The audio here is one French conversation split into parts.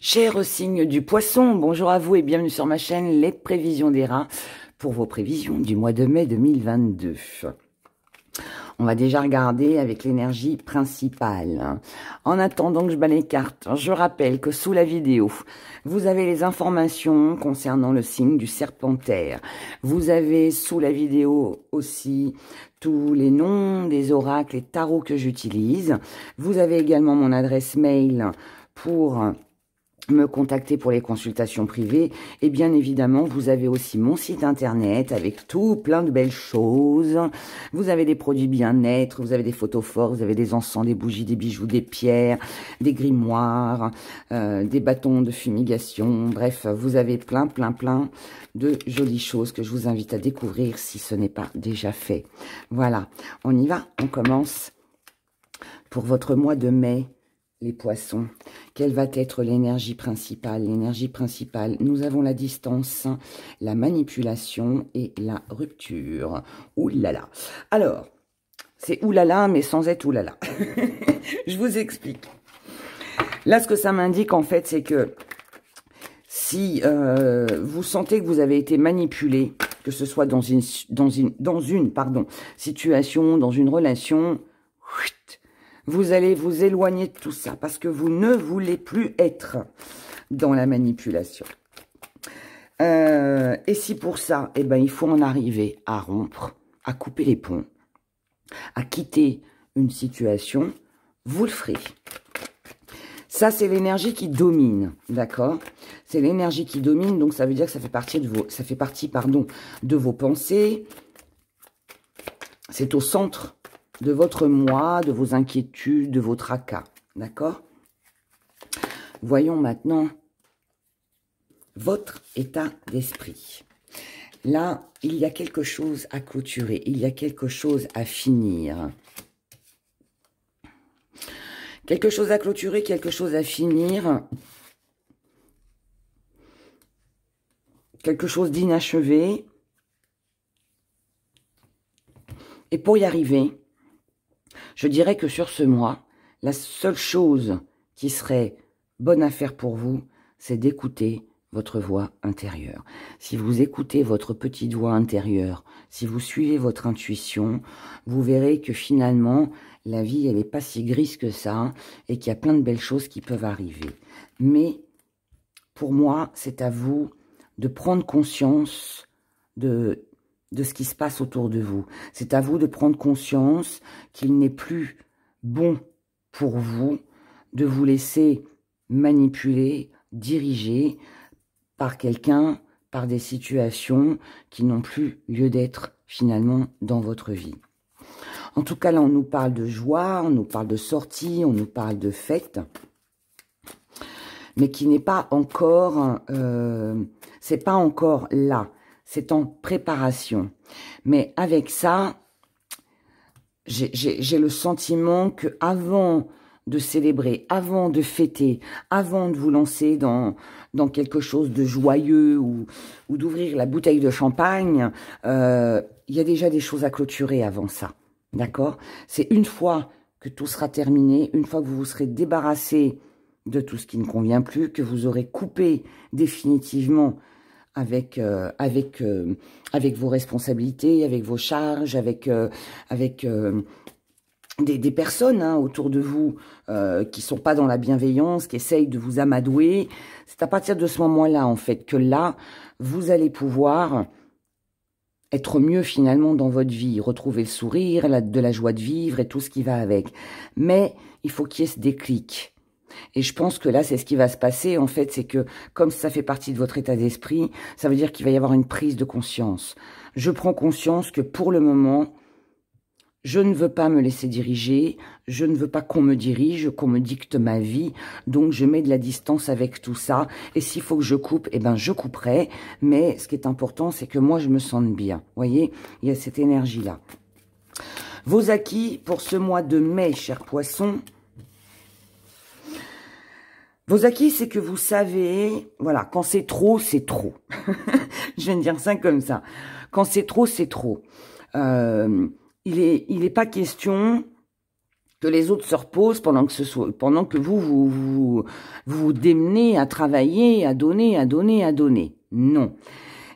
Cher signe du poisson, bonjour à vous et bienvenue sur ma chaîne Les Prévisions des Rats pour vos prévisions du mois de mai 2022. On va déjà regarder avec l'énergie principale. En attendant que je bats les cartes, je rappelle que sous la vidéo, vous avez les informations concernant le signe du Serpentaire. Vous avez sous la vidéo aussi tous les noms des oracles et tarots que j'utilise. Vous avez également mon adresse mail pour me contacter pour les consultations privées. Et bien évidemment, vous avez aussi mon site internet avec tout plein de belles choses. Vous avez des produits bien-être, vous avez des photos fortes, vous avez des encens, des bougies, des bijoux, des pierres, des grimoires, des bâtons de fumigation. Bref, vous avez plein de jolies choses que je vous invite à découvrir si ce n'est pas déjà fait. Voilà, on y va, on commence pour votre mois de mai. Les poissons, quelle va être l'énergie principale? L'énergie principale, nous avons la distance, la manipulation et la rupture. Ouh là là. Alors, c'est oulala, mais sans être oulala. Je vous explique. Là, ce que ça m'indique, en fait, c'est que si vous sentez que vous avez été manipulé, que ce soit dans une situation, dans une relation, vous allez vous éloigner de tout ça parce que vous ne voulez plus être dans la manipulation. Et si pour ça, eh ben, il faut en arriver à rompre, à couper les ponts, à quitter une situation, vous le ferez. Ça, c'est l'énergie qui domine, d'accord? C'est l'énergie qui domine, donc ça veut dire que ça fait partie de vos pensées. C'est au centre de votre moi, de vos inquiétudes, de vos tracas, d'accord? Voyons maintenant votre état d'esprit. Là, il y a quelque chose à clôturer, il y a quelque chose à finir. Quelque chose à clôturer, quelque chose à finir. Quelque chose d'inachevé. Et pour y arriver, je dirais que sur ce mois, la seule chose qui serait bonne à faire pour vous, c'est d'écouter votre voix intérieure. Si vous écoutez votre petite voix intérieure, si vous suivez votre intuition, vous verrez que finalement, la vie, elle n'est pas si grise que ça et qu'il y a plein de belles choses qui peuvent arriver. Mais pour moi, c'est à vous de prendre conscience de ce qui se passe autour de vous. C'est à vous de prendre conscience qu'il n'est plus bon pour vous de vous laisser manipuler, diriger par quelqu'un, par des situations qui n'ont plus lieu d'être finalement dans votre vie. En tout cas, là, on nous parle de joie, on nous parle de sortie, on nous parle de fête, mais qui n'est pas encore, c'est pas encore là. C'est en préparation. Mais avec ça, j'ai le sentiment que avant de célébrer, avant de fêter, avant de vous lancer dans quelque chose de joyeux ou d'ouvrir la bouteille de champagne, il y a déjà des choses à clôturer avant ça. D'accord? C'est une fois que tout sera terminé, une fois que vous vous serez débarrassé de tout ce qui ne convient plus, que vous aurez coupé définitivement avec vos responsabilités, avec vos charges, avec des personnes autour de vous qui sont pas dans la bienveillance, qui essayent de vous amadouer. C'est à partir de ce moment-là, en fait, que là, vous allez pouvoir être mieux finalement dans votre vie, retrouver le sourire, de la joie de vivre et tout ce qui va avec. Mais il faut qu'il y ait ce déclic. Et je pense que là, c'est ce qui va se passer, en fait, c'est que, comme ça fait partie de votre état d'esprit, ça veut dire qu'il va y avoir une prise de conscience. Je prends conscience que, pour le moment, je ne veux pas me laisser diriger, je ne veux pas qu'on me dirige, qu'on me dicte ma vie, donc je mets de la distance avec tout ça, et s'il faut que je coupe, eh ben je couperai, mais ce qui est important, c'est que moi, je me sente bien. Vous voyez, il y a cette énergie-là. Vos acquis pour ce mois de mai, chers poissons. Vos acquis, c'est que vous savez, voilà, quand c'est trop, c'est trop. Je viens de dire ça comme ça. Quand c'est trop, c'est trop. Il est pas question que les autres se reposent pendant que vous vous vous démenez à travailler, à donner, à donner, à donner. Non.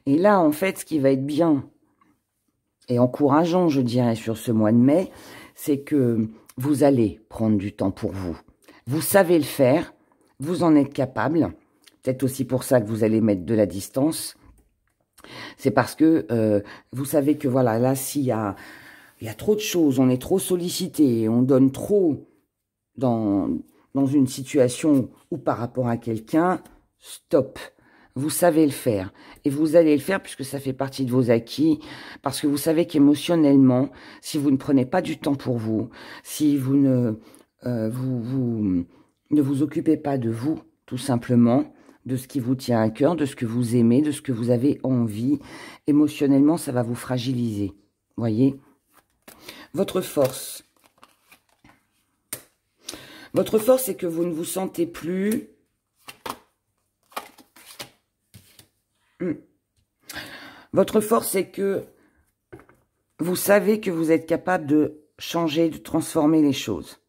Et là, en fait, ce qui va être bien et encourageant, je dirais, sur ce mois de mai, c'est que vous allez prendre du temps pour vous. Vous savez le faire, vous en êtes capable. Peut-être aussi pour ça que vous allez mettre de la distance. C'est parce que vous savez que voilà, là, s'il y a trop de choses, on est trop sollicité, on donne trop dans une situation ou par rapport à quelqu'un, stop. Vous savez le faire. Et vous allez le faire puisque ça fait partie de vos acquis. Parce que vous savez qu'émotionnellement, si vous ne prenez pas du temps pour vous, si vous ne vous occupez pas de vous, tout simplement, de ce qui vous tient à cœur, de ce que vous aimez, de ce que vous avez envie, émotionnellement, ça va vous fragiliser. Voyez ? Votre force. Votre force, c'est que vous ne vous sentez plus... Votre force, c'est que vous savez que vous êtes capable de changer, de transformer les choses.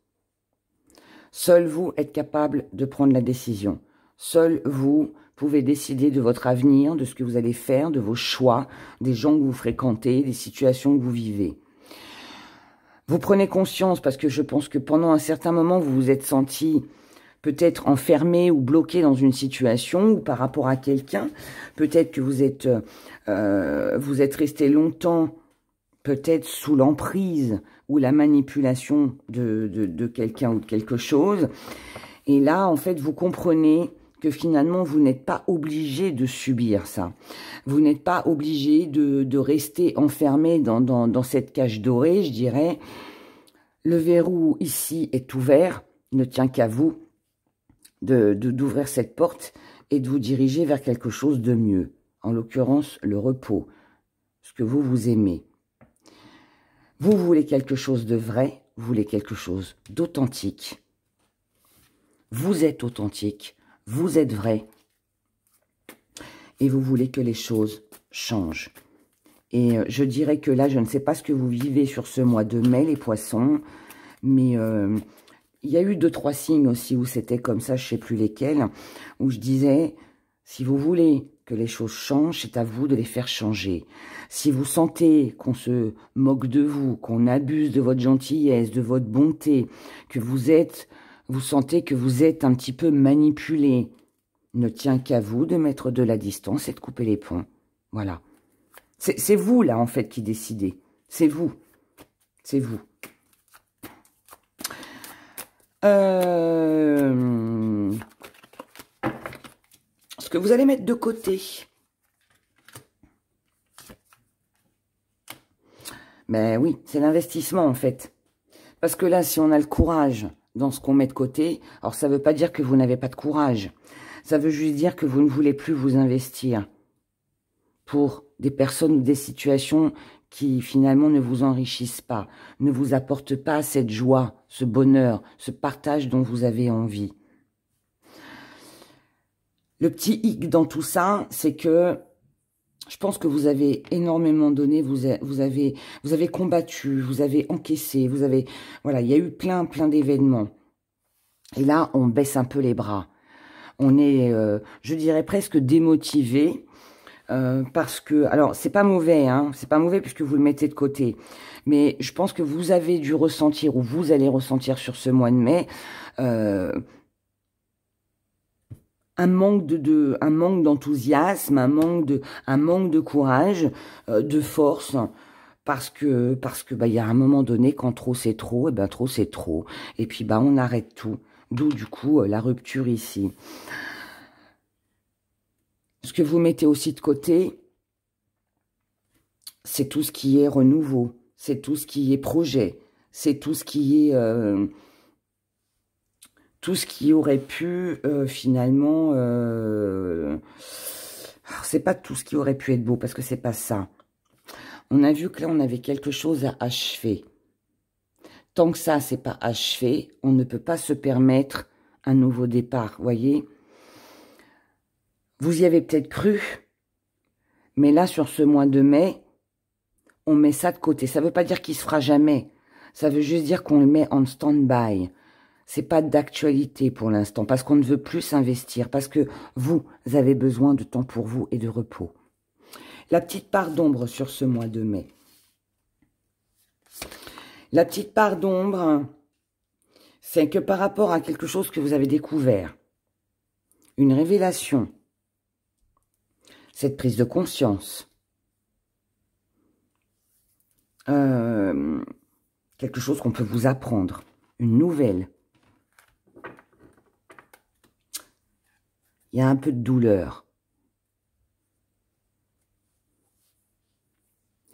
Seul vous êtes capable de prendre la décision. Seul vous pouvez décider de votre avenir, de ce que vous allez faire, de vos choix, des gens que vous fréquentez, des situations que vous vivez. Vous prenez conscience parce que je pense que pendant un certain moment, vous vous êtes senti peut-être enfermé ou bloqué dans une situation ou par rapport à quelqu'un. Peut-être que vous êtes resté longtemps peut-être sous l'emprise ou la manipulation de quelqu'un ou de quelque chose. Et là, en fait, vous comprenez que finalement, vous n'êtes pas obligé de subir ça. Vous n'êtes pas obligé de rester enfermé dans cette cage dorée, je dirais. Le verrou ici est ouvert, il ne tient qu'à vous d'ouvrir cette porte et de vous diriger vers quelque chose de mieux. En l'occurrence, le repos, ce que vous aimez. Vous voulez quelque chose de vrai, vous voulez quelque chose d'authentique. Vous êtes authentique, vous êtes vrai. Et vous voulez que les choses changent. Et je dirais que là, je ne sais pas ce que vous vivez sur ce mois de mai, les poissons, mais il y a eu 2-3 signes aussi où c'était comme ça, je ne sais plus lesquels, où je disais, si vous voulez que les choses changent, c'est à vous de les faire changer. Si vous sentez qu'on se moque de vous, qu'on abuse de votre gentillesse, de votre bonté, que vous sentez que vous êtes un petit peu manipulé, ne tient qu'à vous de mettre de la distance et de couper les ponts. Voilà. C'est vous, là, en fait, qui décidez. C'est vous. C'est vous. Ce que vous allez mettre de côté. Ben oui, c'est l'investissement, en fait. Parce que là, si on a le courage dans ce qu'on met de côté, alors ça ne veut pas dire que vous n'avez pas de courage. Ça veut juste dire que vous ne voulez plus vous investir pour des personnes ou des situations qui finalement ne vous enrichissent pas, ne vous apportent pas cette joie, ce bonheur, ce partage dont vous avez envie. Le petit hic dans tout ça, c'est que je pense que vous avez énormément donné, vous avez combattu, vous avez encaissé, voilà, il y a eu plein d'événements. Et là, on baisse un peu les bras. On est, je dirais presque démotivé. Parce que, alors, c'est pas mauvais, hein, c'est pas mauvais puisque vous le mettez de côté. Mais je pense que vous avez dû ressentir, ou vous allez ressentir sur ce mois de mai, un manque d'enthousiasme, un manque de courage, de force, parce que bah, y a un moment donné, quand trop c'est trop, et ben trop c'est trop. Et puis, bah, on arrête tout. D'où, du coup, la rupture ici. Ce que vous mettez aussi de côté, c'est tout ce qui est renouveau, c'est tout ce qui est projet, c'est tout ce qui est... tout ce qui aurait pu, finalement... c'est pas tout ce qui aurait pu être beau, parce que c'est pas ça. On a vu que là, on avait quelque chose à achever. Tant que ça, c'est pas achevé, on ne peut pas se permettre un nouveau départ, voyez ? Vous y avez peut-être cru, mais là, sur ce mois de mai, on met ça de côté. Ça ne veut pas dire qu'il ne se fera jamais. Ça veut juste dire qu'on le met en stand-by. c'est pas d'actualité pour l'instant, parce qu'on ne veut plus s'investir, parce que vous avez besoin de temps pour vous et de repos. La petite part d'ombre sur ce mois de mai. La petite part d'ombre, c'est que par rapport à quelque chose que vous avez découvert, une révélation, cette prise de conscience, quelque chose qu'on peut vous apprendre, une nouvelle. Il y a un peu de douleur.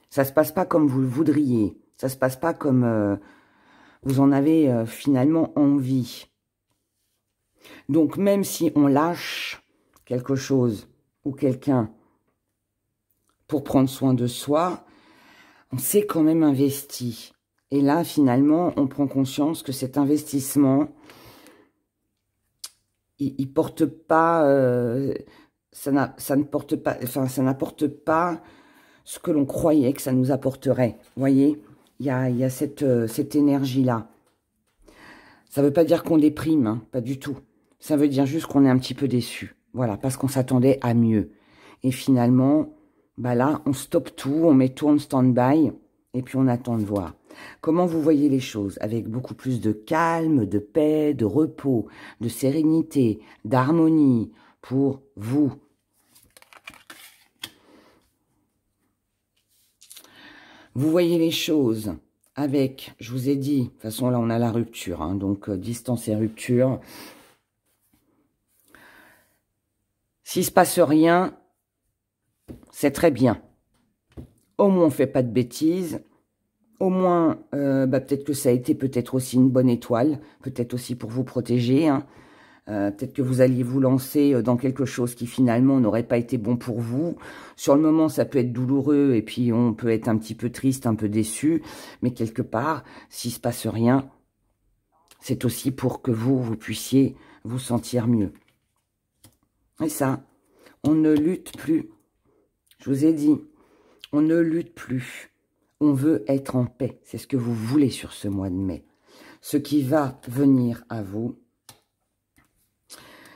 Ça ne se passe pas comme vous le voudriez. Ça ne se passe pas comme vous en avez finalement envie. Donc même si on lâche quelque chose ou quelqu'un pour prendre soin de soi, on s'est quand même investi. Et là, finalement, on prend conscience que cet investissement, il porte pas, ça n'apporte pas ce que l'on croyait que ça nous apporterait. Vous voyez, il y a cette énergie-là. Ça ne veut pas dire qu'on déprime, hein, pas du tout. Ça veut dire juste qu'on est un petit peu déçu. Voilà, parce qu'on s'attendait à mieux. Et finalement, bah là, on stoppe tout, on met tout en stand-by, et puis on attend de voir. Comment vous voyez les choses? Avec beaucoup plus de calme, de paix, de repos, de sérénité, d'harmonie pour vous. Vous voyez les choses avec, je vous ai dit, de toute façon là on a la rupture, hein, donc distance et rupture. S'il ne se passe rien, c'est très bien. Au moins on ne fait pas de bêtises. Au moins, peut-être que ça a été peut-être aussi une bonne étoile, peut-être aussi pour vous protéger. Hein. Peut-être que vous alliez vous lancer dans quelque chose qui finalement n'aurait pas été bon pour vous. Sur le moment, ça peut être douloureux et puis on peut être un petit peu triste, un peu déçu. Mais quelque part, s'il ne se passe rien, c'est aussi pour que vous puissiez vous sentir mieux. Et ça, on ne lutte plus. Je vous ai dit, on ne lutte plus. On veut être en paix. C'est ce que vous voulez sur ce mois de mai. Ce qui va venir à vous,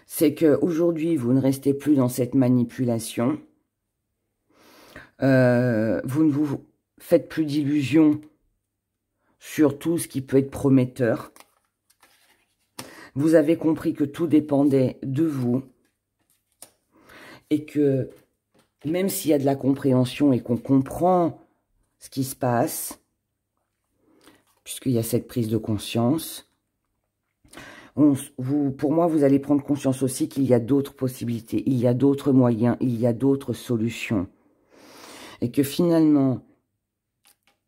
c'est qu'aujourd'hui, vous ne restez plus dans cette manipulation. Vous ne vous faites plus d'illusions sur tout ce qui peut être prometteur. Vous avez compris que tout dépendait de vous. Et que même s'il y a de la compréhension et qu'on comprend ce qui se passe, puisqu'il y a cette prise de conscience, pour moi, vous allez prendre conscience aussi qu'il y a d'autres possibilités, il y a d'autres moyens, il y a d'autres solutions. Et que finalement,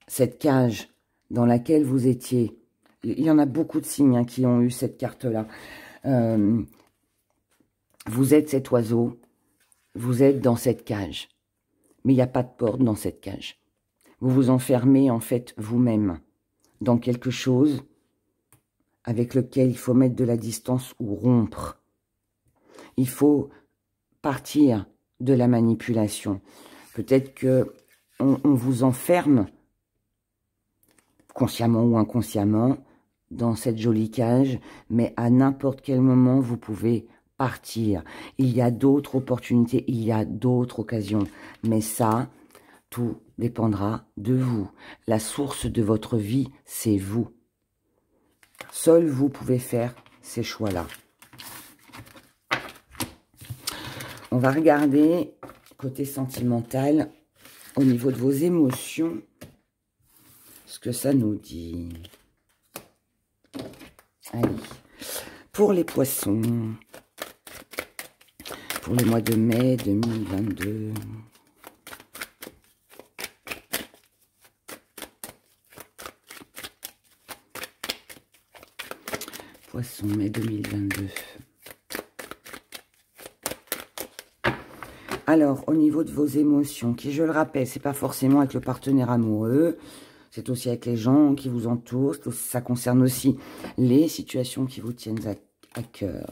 cette cage dans laquelle vous étiez, il y en a beaucoup de signes hein, qui ont eu cette carte-là. Vous êtes cet oiseau, vous êtes dans cette cage, mais il n'y a pas de porte dans cette cage. Vous vous enfermez en fait vous-même dans quelque chose avec lequel il faut mettre de la distance ou rompre. Il faut partir de la manipulation. Peut-être que on vous enferme, consciemment ou inconsciemment, dans cette jolie cage, mais à n'importe quel moment, vous pouvez partir. Il y a d'autres opportunités, il y a d'autres occasions. Mais ça, tout dépendra de vous. La source de votre vie, c'est vous. Seul vous pouvez faire ces choix-là. On va regarder côté sentimental, au niveau de vos émotions, ce que ça nous dit. Allez, pour les poissons, pour le mois de mai 2022. Poisson, mai 2022. Alors, au niveau de vos émotions, qui, je le rappelle, c'est pas forcément avec le partenaire amoureux, c'est aussi avec les gens qui vous entourent, ça concerne aussi les situations qui vous tiennent à cœur.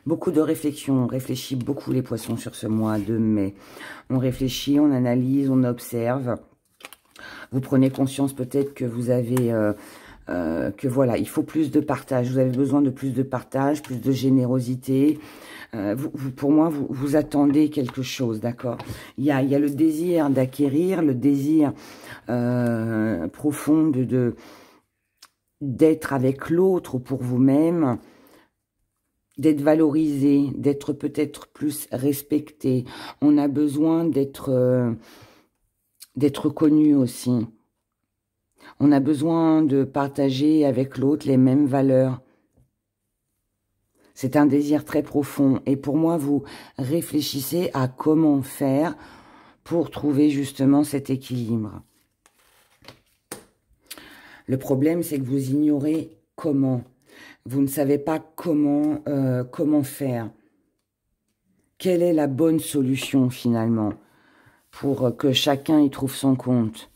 Beaucoup de réflexion, on réfléchit beaucoup les poissons sur ce mois de mai. On réfléchit, on analyse, on observe. Vous prenez conscience peut-être que vous avez que voilà, il faut plus de partage. Vous avez besoin de plus de partage, plus de générosité. Pour moi, vous attendez quelque chose, d'accord? Il y a le désir d'acquérir, le désir profond d'être avec l'autre ou pour vous-même, d'être valorisé, d'être peut-être plus respecté. On a besoin d'être connu aussi. On a besoin de partager avec l'autre les mêmes valeurs. C'est un désir très profond. Et pour moi, vous réfléchissez à comment faire pour trouver justement cet équilibre. Le problème, c'est que vous ignorez comment. Vous ne savez pas comment faire. Quelle est la bonne solution finalement pour que chacun y trouve son compte?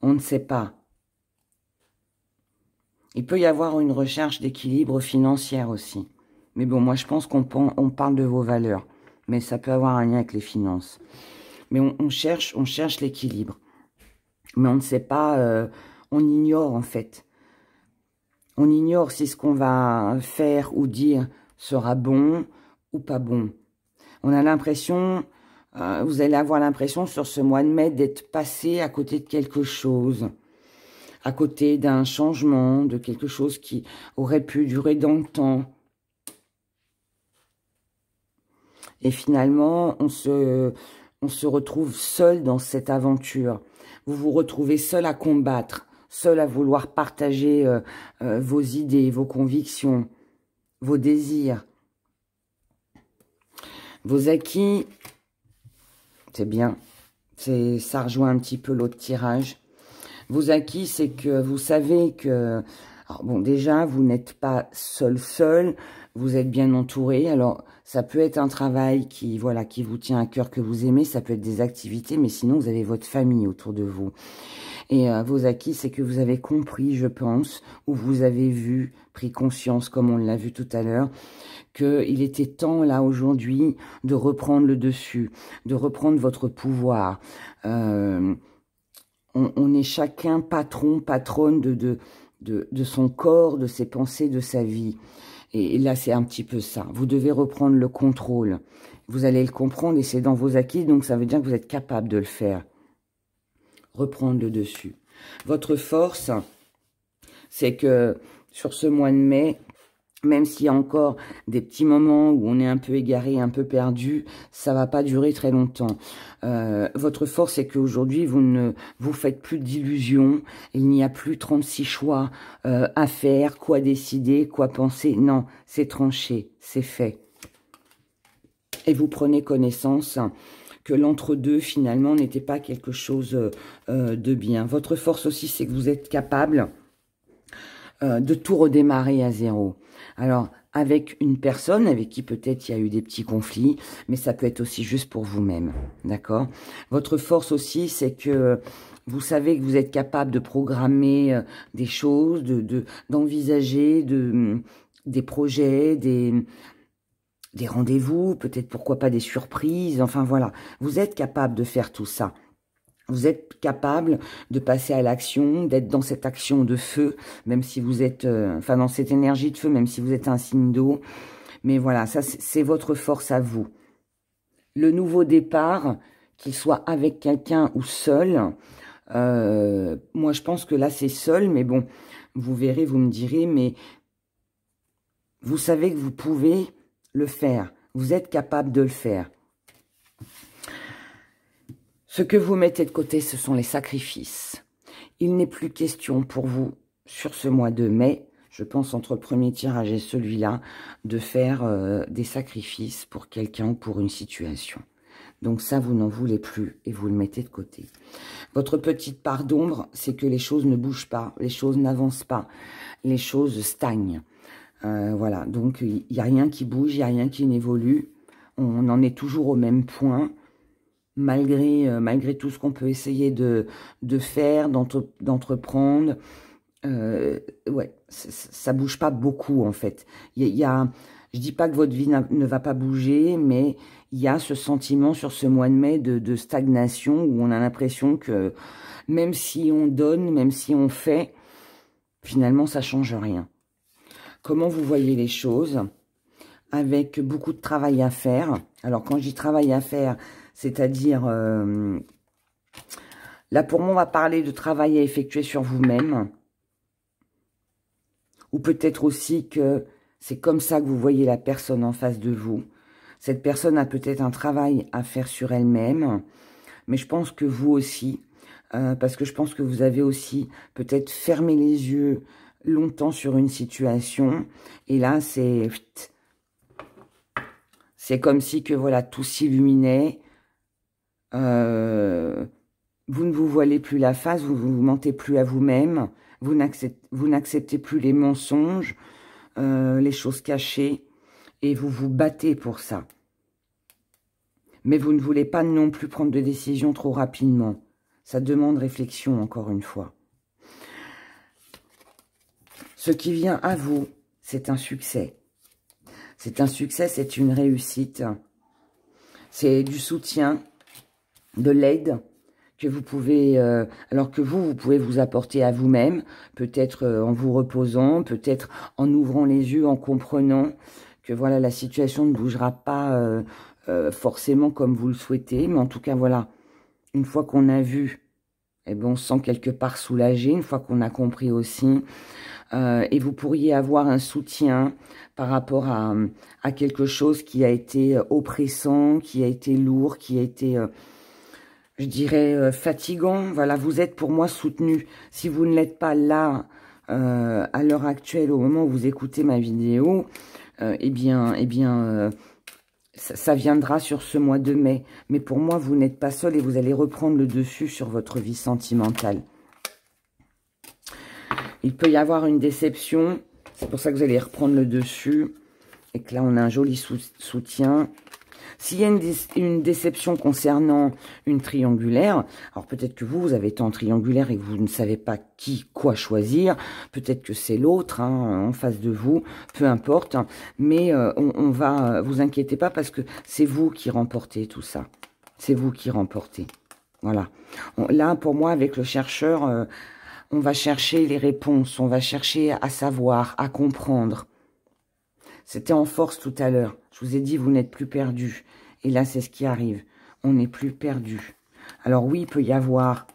On ne sait pas. Il peut y avoir une recherche d'équilibre financier aussi. Mais bon, moi je pense qu'on parle de vos valeurs. Mais ça peut avoir un lien avec les finances. Mais on cherche l'équilibre. Mais on ne sait pas, on ignore en fait. On ignore si ce qu'on va faire ou dire sera bon ou pas bon. On a l'impression, vous allez avoir l'impression sur ce mois de mai d'être passé à côté de quelque chose. À côté d'un changement, de quelque chose qui aurait pu durer dans le temps. Et finalement, on se retrouve seul dans cette aventure. Vous vous retrouvez seul à combattre, seul à vouloir partager vos idées, vos convictions, vos désirs. Vos acquis, c'est bien, ça rejoint un petit peu l'autre tirage. Vos acquis, c'est que vous savez que... Alors bon, déjà, vous n'êtes pas seul, vous êtes bien entouré. Alors, ça peut être un travail qui vous tient à cœur, que vous aimez. Ça peut être des activités, mais sinon, vous avez votre famille autour de vous. Et vos acquis, c'est que vous avez compris, je pense, ou vous avez vu, pris conscience, comme on l'a vu tout à l'heure, qu'il était temps, là, aujourd'hui, de reprendre le dessus, de reprendre votre pouvoir. On est chacun patron, patronne de son corps, de ses pensées, de sa vie. Et là, c'est un petit peu ça. Vous devez reprendre le contrôle. Vous allez le comprendre et c'est dans vos acquis, donc ça veut dire que vous êtes capable de le faire. Reprendre le dessus. Votre force, c'est que sur ce mois de mai, même s'il y a encore des petits moments où on est un peu égaré, un peu perdu, ça va pas durer très longtemps. Votre force, c'est qu'aujourd'hui, vous ne vous faites plus d'illusions. Il n'y a plus 36 choix à faire, quoi décider, quoi penser. Non, c'est tranché, c'est fait. Et vous prenez connaissance que l'entre-deux, finalement, n'était pas quelque chose de bien. Votre force aussi, c'est que vous êtes capable de tout redémarrer à zéro. Alors, avec une personne avec qui peut-être il y a eu des petits conflits, mais ça peut être aussi juste pour vous-même, d'accord? Votre force aussi, c'est que vous savez que vous êtes capable de programmer des choses, d'envisager des projets, des rendez-vous, peut-être pourquoi pas des surprises, enfin voilà. Vous êtes capable de faire tout ça. Vous êtes capable de passer à l'action, d'être dans cette action de feu, même si vous êtes, dans cette énergie de feu, même si vous êtes un signe d'eau. Mais voilà, ça c'est votre force à vous. Le nouveau départ, qu'il soit avec quelqu'un ou seul, moi je pense que là c'est seul, mais bon, vous verrez, vous me direz, mais vous savez que vous pouvez le faire. Vous êtes capable de le faire. Ce que vous mettez de côté, ce sont les sacrifices. Il n'est plus question pour vous, sur ce mois de mai, je pense entre le premier tirage et celui-là, de faire des sacrifices pour quelqu'un ou pour une situation. Donc ça, vous n'en voulez plus et vous le mettez de côté. Votre petite part d'ombre, c'est que les choses ne bougent pas, les choses n'avancent pas, les choses stagnent. Voilà, donc il n'y a rien qui bouge, il n'y a rien qui n'évolue. On en est toujours au même point. Malgré tout ce qu'on peut essayer de faire, d'entreprendre, ouais, ça bouge pas beaucoup en fait. Je dis pas que votre vie ne va pas bouger, mais il y a ce sentiment sur ce mois de mai de stagnation où on a l'impression que même si on donne, même si on fait, finalement, ça change rien. Comment vous voyez les choses? Avec beaucoup de travail à faire. Alors, quand je dis travail à faire, c'est-à-dire... là, pour moi, on va parler de travail à effectuer sur vous-même. Ou peut-être aussi que c'est comme ça que vous voyez la personne en face de vous. Cette personne a peut-être un travail à faire sur elle-même. Mais je pense que vous aussi, parce que je pense que vous avez aussi peut-être fermé les yeux longtemps sur une situation. Et là, c'est comme si que voilà, tout s'illuminait. Vous ne vous voilez plus la face, vous ne vous mentez plus à vous-même. Vous n'acceptez plus les mensonges, les choses cachées. Et vous vous battez pour ça. Mais vous ne voulez pas non plus prendre de décision trop rapidement. Ça demande réflexion, encore une fois. Ce qui vient à vous, c'est un succès. C'est un succès, c'est une réussite. C'est du soutien, de l'aide que vous pouvez... alors que vous pouvez vous apporter à vous-même, peut-être en vous reposant, peut-être en ouvrant les yeux, en comprenant que voilà, la situation ne bougera pas... forcément comme vous le souhaitez, mais en tout cas, voilà, une fois qu'on a vu, eh ben, on se sent quelque part soulagé, une fois qu'on a compris aussi, et vous pourriez avoir un soutien par rapport à quelque chose qui a été oppressant, qui a été lourd, qui a été, je dirais, fatigant. Voilà, vous êtes pour moi soutenu. Si vous ne l'êtes pas là, à l'heure actuelle, au moment où vous écoutez ma vidéo, ça viendra sur ce mois de mai. Mais pour moi, vous n'êtes pas seul et vous allez reprendre le dessus sur votre vie sentimentale. Il peut y avoir une déception. C'est pour ça que vous allez reprendre le dessus. Et que là, on a un joli soutien. S'il y a une déception concernant une triangulaire, alors peut-être que vous avez été en triangulaire et que vous ne savez pas quoi choisir. Peut-être que c'est l'autre en face de vous, peu importe. Mais on va, vous inquiétez pas parce que c'est vous qui remportez tout ça. C'est vous qui remportez. Voilà. Là, pour moi, avec le chercheur, on va chercher les réponses. On va chercher à savoir, à comprendre. C'était en force tout à l'heure. Je vous ai dit, vous n'êtes plus perdu. Et là, c'est ce qui arrive. On n'est plus perdu. Alors oui, il peut y avoir,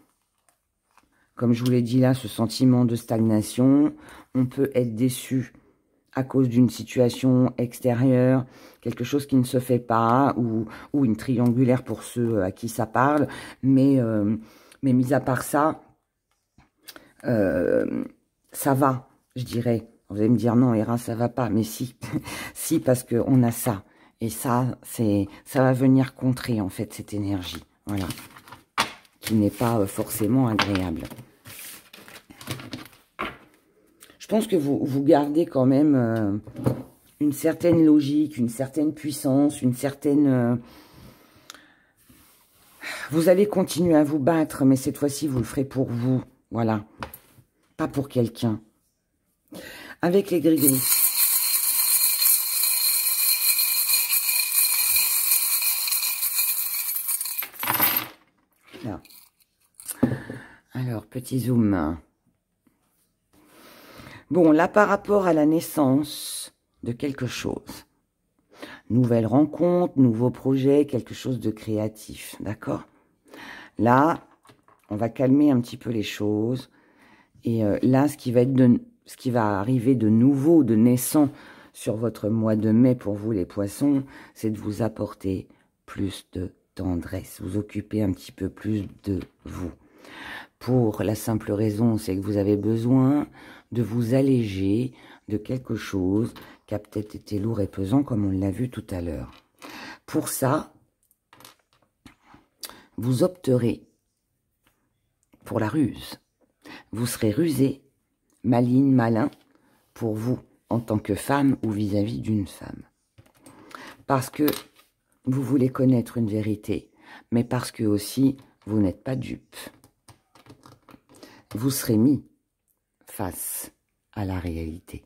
comme je vous l'ai dit là, ce sentiment de stagnation. On peut être déçu à cause d'une situation extérieure, quelque chose qui ne se fait pas, ou une triangulaire pour ceux à qui ça parle. Mais mis à part ça, ça va, je dirais. Vous allez me dire, non, Héra, ça va pas. Mais si, si, parce qu'on a ça. Et ça, ça va venir contrer, en fait, cette énergie. Voilà. Qui n'est pas forcément agréable. Je pense que vous gardez quand même une certaine logique, une certaine puissance, une certaine... vous allez continuer à vous battre, mais cette fois-ci, vous le ferez pour vous. Voilà. Pas pour quelqu'un. Avec les gris-gris. Là. Alors, petit zoom. Bon, là, par rapport à la naissance de quelque chose. Nouvelle rencontre, nouveau projet, quelque chose de créatif. D'accord? Là, on va calmer un petit peu les choses. Et là, ce qui va arriver de nouveau, de naissant sur votre mois de mai pour vous les poissons, c'est de vous apporter plus de tendresse, vous occuper un petit peu plus de vous. Pour la simple raison, c'est que vous avez besoin de vous alléger de quelque chose qui a peut-être été lourd et pesant, comme on l'a vu tout à l'heure. Pour ça, vous opterez pour la ruse. Vous serez rusé, maligne, malin, pour vous, en tant que femme ou vis-à-vis d'une femme. Parce que vous voulez connaître une vérité, mais parce que aussi, vous n'êtes pas dupe. Vous serez mis face à la réalité.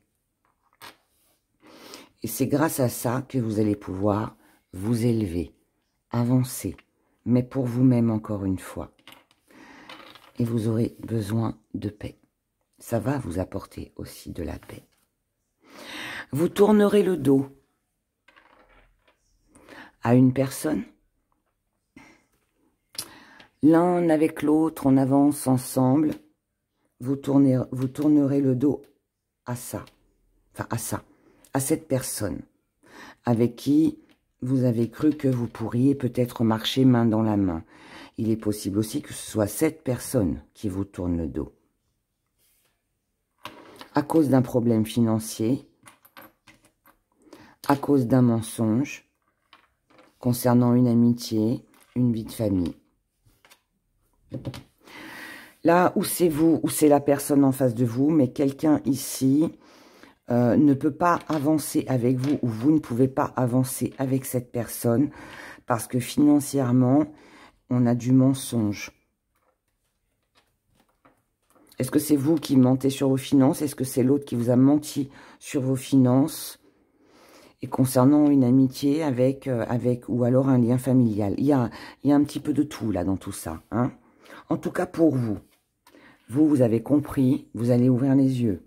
Et c'est grâce à ça que vous allez pouvoir vous élever, avancer, mais pour vous-même encore une fois. Et vous aurez besoin de paix. ça va vous apporter aussi de la paix. Vous tournerez le dos à une personne. L'un avec l'autre, on avance ensemble. Vous tournerez le dos à ça. Enfin, à cette personne avec qui vous avez cru que vous pourriez peut-être marcher main dans la main. Il est possible aussi que ce soit cette personne qui vous tourne le dos. À cause d'un problème financier, à cause d'un mensonge, concernant une amitié, une vie de famille. Là où c'est vous, ou c'est la personne en face de vous, mais quelqu'un ici ne peut pas avancer avec vous, ou vous ne pouvez pas avancer avec cette personne, parce que financièrement, on a du mensonge. Est-ce que c'est vous qui mentez sur vos finances? Est-ce que c'est l'autre qui vous a menti sur vos finances? Et concernant une amitié avec ou alors un lien familial. Il y a un petit peu de tout là dans tout ça. Hein. En tout cas pour vous. Vous avez compris, vous allez ouvrir les yeux.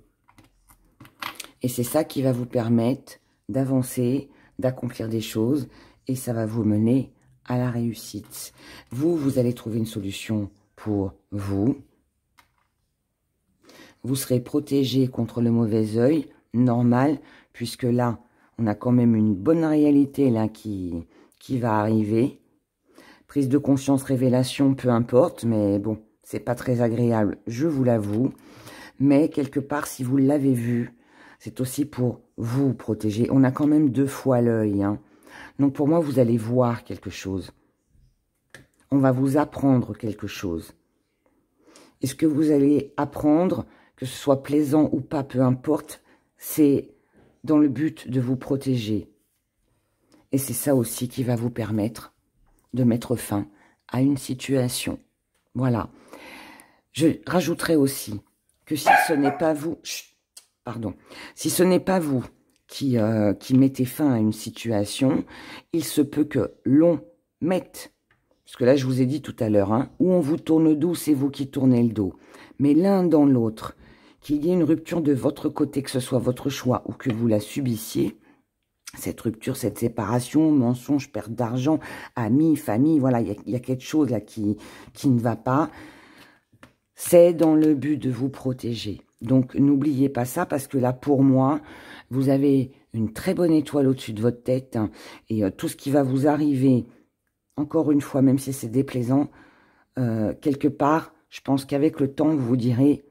Et c'est ça qui va vous permettre d'avancer, d'accomplir des choses. Et ça va vous mener à la réussite. Vous allez trouver une solution pour vous. Vous serez protégé contre le mauvais œil, normal, puisque là, on a quand même une bonne réalité là qui va arriver. Prise de conscience, révélation, peu importe, mais bon, c'est pas très agréable, je vous l'avoue. Mais quelque part, si vous l'avez vu, c'est aussi pour vous protéger. On a quand même 2 fois l'œil. Hein. Donc pour moi, vous allez voir quelque chose. On va vous apprendre quelque chose. Et ce que vous allez apprendre, que ce soit plaisant ou pas, peu importe, c'est dans le but de vous protéger. Et c'est ça aussi qui va vous permettre de mettre fin à une situation. Voilà. Je rajouterai aussi que si ce n'est pas vous... Pardon. Si ce n'est pas vous qui mettez fin à une situation, il se peut que l'on mette... Parce que là, je vous ai dit tout à l'heure, hein, où on vous tourne le dos, c'est vous qui tournez le dos. Mais l'un dans l'autre, qu'il y ait une rupture de votre côté, que ce soit votre choix ou que vous la subissiez, cette rupture, cette séparation, mensonge, perte d'argent, amis, famille, voilà, il y a quelque chose là qui ne va pas. C'est dans le but de vous protéger. Donc, n'oubliez pas ça, parce que là, pour moi, vous avez une très bonne étoile au-dessus de votre tête, hein, et tout ce qui va vous arriver, encore une fois, même si c'est déplaisant, quelque part, je pense qu'avec le temps, vous vous direz...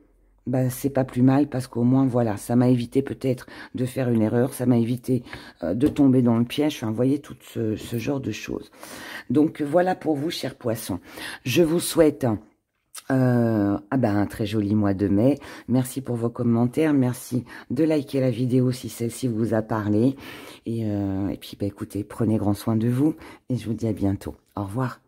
Bah, c'est pas plus mal parce qu'au moins, voilà, ça m'a évité peut-être de faire une erreur, ça m'a évité de tomber dans le piège, enfin, vous voyez, tout ce genre de choses. Donc, voilà pour vous, chers poissons. Je vous souhaite un très joli mois de mai. Merci pour vos commentaires, merci de liker la vidéo si celle-ci vous a parlé. Et puis, bah, écoutez, prenez grand soin de vous et je vous dis à bientôt. Au revoir.